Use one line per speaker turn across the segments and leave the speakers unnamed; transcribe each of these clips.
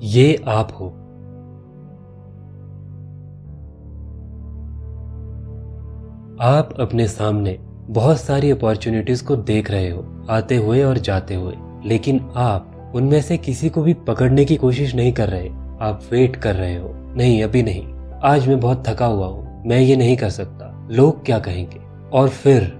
ये आप हो। आप अपने सामने बहुत सारी अपॉर्चुनिटीज को देख रहे हो, आते हुए और जाते हुए, लेकिन आप उनमें से किसी को भी पकड़ने की कोशिश नहीं कर रहे। आप वेट कर रहे हो, नहीं अभी नहीं, आज मैं बहुत थका हुआ हूँ, मैं ये नहीं कर सकता, लोग क्या कहेंगे। और फिर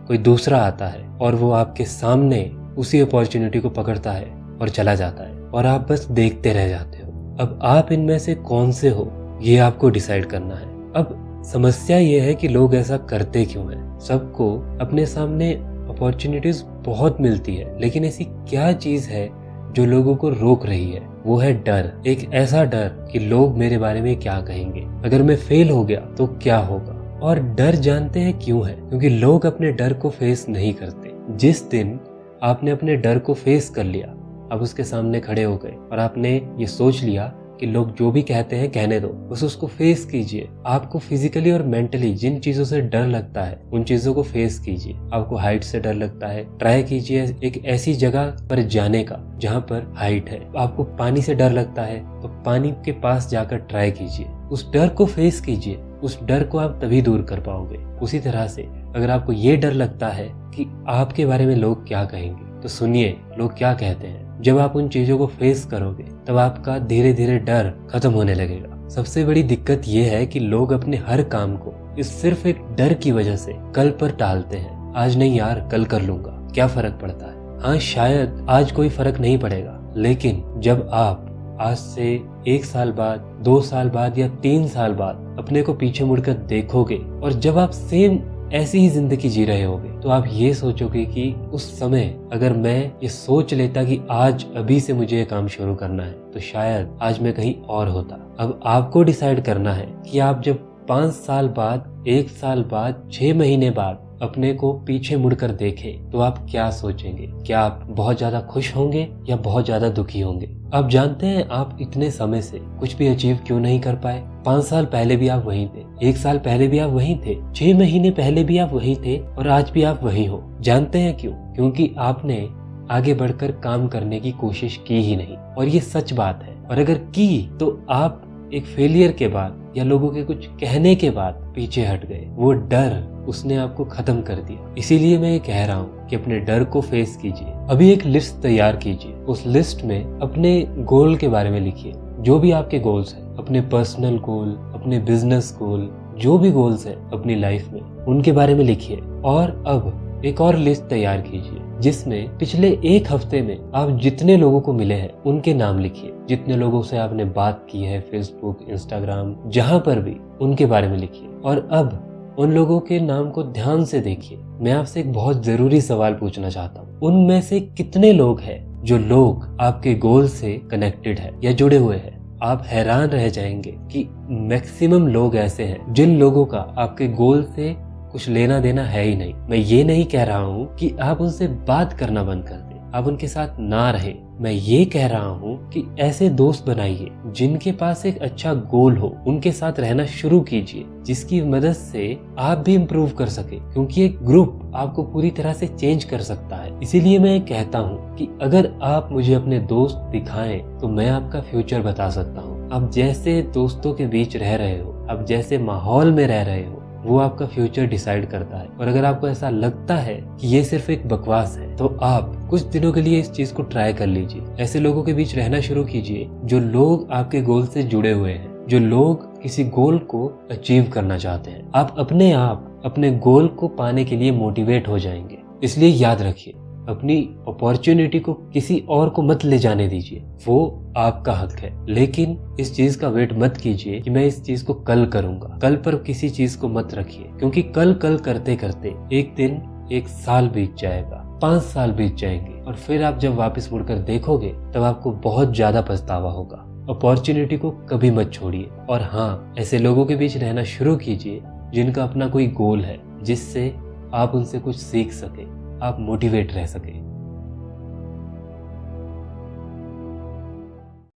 कोई दूसरा आता है और वो आपके सामने उसी अपॉर्चुनिटी को पकड़ता है और चला जाता है और आप बस देखते रह जाते हो। अब आप इनमें से कौन से हो, ये आपको डिसाइड करना है। अब समस्या ये है कि लोग ऐसा करते क्यों हैं। सबको अपने सामने अपॉर्चुनिटीज बहुत मिलती है, लेकिन ऐसी क्या चीज है जो लोगों को रोक रही है? वो है डर। एक ऐसा डर कि लोग मेरे बारे में क्या कहेंगे, अगर मैं फेल हो गया तो क्या होगा। और डर जानते हैं क्यों है? क्योंकि लोग अपने डर को फेस नहीं करते। जिस दिन आपने अपने डर को फेस कर लिया, आप उसके सामने खड़े हो गए और आपने ये सोच लिया कि लोग जो भी कहते हैं कहने दो, बस उसको फेस कीजिए। आपको फिजिकली और मेंटली जिन चीजों से डर लगता है उन चीजों को फेस कीजिए। आपको हाइट से डर लगता है, ट्राई कीजिए एक ऐसी जगह पर जाने का जहाँ पर हाइट है। आपको पानी से डर लगता है तो पानी के पास जाकर ट्राई कीजिए, उस डर को फेस कीजिए। उस डर को आप तभी दूर कर पाओगे। उसी तरह से अगर आपको ये डर लगता है कि आपके बारे में लोग क्या कहेंगे, तो सुनिए लोग क्या कहते हैं। जब आप उन चीजों को फेस करोगे तब आपका धीरे धीरे डर खत्म होने लगेगा। सबसे बड़ी दिक्कत यह है कि लोग अपने हर काम को इस सिर्फ एक डर की वजह से कल पर टालते हैं। आज नहीं यार, कल कर लूंगा, क्या फर्क पड़ता है। हाँ शायद आज कोई फर्क नहीं पड़ेगा, लेकिन जब आप आज से 1 साल बाद, 2 साल बाद या 3 साल बाद अपने को पीछे मुड़कर देखोगे और जब आप सेम ऐसी ही जिंदगी जी रहे होगे, तो आप ये सोचोगे कि उस समय अगर मैं ये सोच लेता कि आज अभी से मुझे ये काम शुरू करना है, तो शायद आज मैं कहीं और होता। अब आपको डिसाइड करना है कि आप जब 5 साल बाद, 1 साल बाद, 6 महीने बाद अपने को पीछे मुड़कर देखें तो आप क्या सोचेंगे। क्या आप बहुत ज्यादा खुश होंगे या बहुत ज्यादा दुखी होंगे? आप जानते हैं आप इतने समय से कुछ भी अचीव क्यों नहीं कर पाए? 5 साल पहले भी आप वहीं थे, 1 साल पहले भी आप वहीं थे, 6 महीने पहले भी आप वहीं थे और आज भी आप वहीं हो। जानते हैं क्यों? क्योंकि आपने आगे बढ़कर काम करने की कोशिश की ही नहीं। और ये सच बात है। और अगर की तो आप एक फेलियर के बाद या लोगों के कुछ कहने के बाद पीछे हट गए। वो डर उसने आपको खत्म कर दिया। इसीलिए मैं ये कह रहा हूँ कि अपने डर को फेस कीजिए। अभी एक लिस्ट तैयार कीजिए। उस लिस्ट में अपने गोल के बारे में लिखिए, जो भी आपके गोल्स हैं, अपने पर्सनल गोल, अपने बिजनेस गोल, जो भी गोल्स हैं अपनी लाइफ में, उनके बारे में लिखिए। और अब एक और लिस्ट तैयार कीजिए जिसमें पिछले 1 हफ्ते में आप जितने लोगों को मिले हैं उनके नाम लिखिए। जितने लोगों से आपने बात की है, फेसबुक, इंस्टाग्राम, जहां पर भी, उनके बारे में लिखिए। और अब उन लोगों के नाम को ध्यान से देखिए। मैं आपसे एक बहुत जरूरी सवाल पूछना चाहता हूँ। उनमें से कितने लोग हैं जो लोग आपके गोल से कनेक्टेड है या जुड़े हुए हैं? आप हैरान रह जाएंगे कि मैक्सिमम लोग ऐसे हैं जिन लोगों का आपके गोल से कुछ लेना देना है ही नहीं। मैं ये नहीं कह रहा हूँ कि आप उनसे बात करना बंद कर दें, आप उनके साथ ना रहें। मैं ये कह रहा हूँ कि ऐसे दोस्त बनाइए जिनके पास एक अच्छा गोल हो, उनके साथ रहना शुरू कीजिए, जिसकी मदद से आप भी इम्प्रूव कर सके। क्योंकि एक ग्रुप आपको पूरी तरह से चेंज कर सकता है। इसीलिए मैं कहता हूँ कि अगर आप मुझे अपने दोस्त दिखाएं तो मैं आपका फ्यूचर बता सकता हूँ। आप जैसे दोस्तों के बीच रह रहे हो, आप जैसे माहौल में रह रहे हो, वो आपका फ्यूचर डिसाइड करता है। और अगर आपको ऐसा लगता है कि ये सिर्फ एक बकवास है, तो आप कुछ दिनों के लिए इस चीज को ट्राई कर लीजिए। ऐसे लोगों के बीच रहना शुरू कीजिए जो लोग आपके गोल से जुड़े हुए हैं, जो लोग किसी गोल को अचीव करना चाहते हैं। आप अपने आप अपने गोल को पाने के लिए मोटिवेट हो जाएंगे। इसलिए याद रखिए, अपनी अपॉर्चुनिटी को किसी और को मत ले जाने दीजिए, वो आपका हक है। लेकिन इस चीज का वेट मत कीजिए कि मैं इस चीज को कल करूंगा। कल पर किसी चीज को मत रखिए, क्योंकि कल कल करते करते एक दिन, 1 साल बीत जाएगा, 5 साल बीत जाएंगे और फिर आप जब वापस मुड़कर देखोगे तब आपको बहुत ज्यादा पछतावा होगा। अपॉर्चुनिटी को कभी मत छोड़िए। और हाँ, ऐसे लोगों के बीच रहना शुरू कीजिए जिनका अपना कोई गोल है, जिससे आप उनसे कुछ सीख सके, आप मोटिवेट रह सके।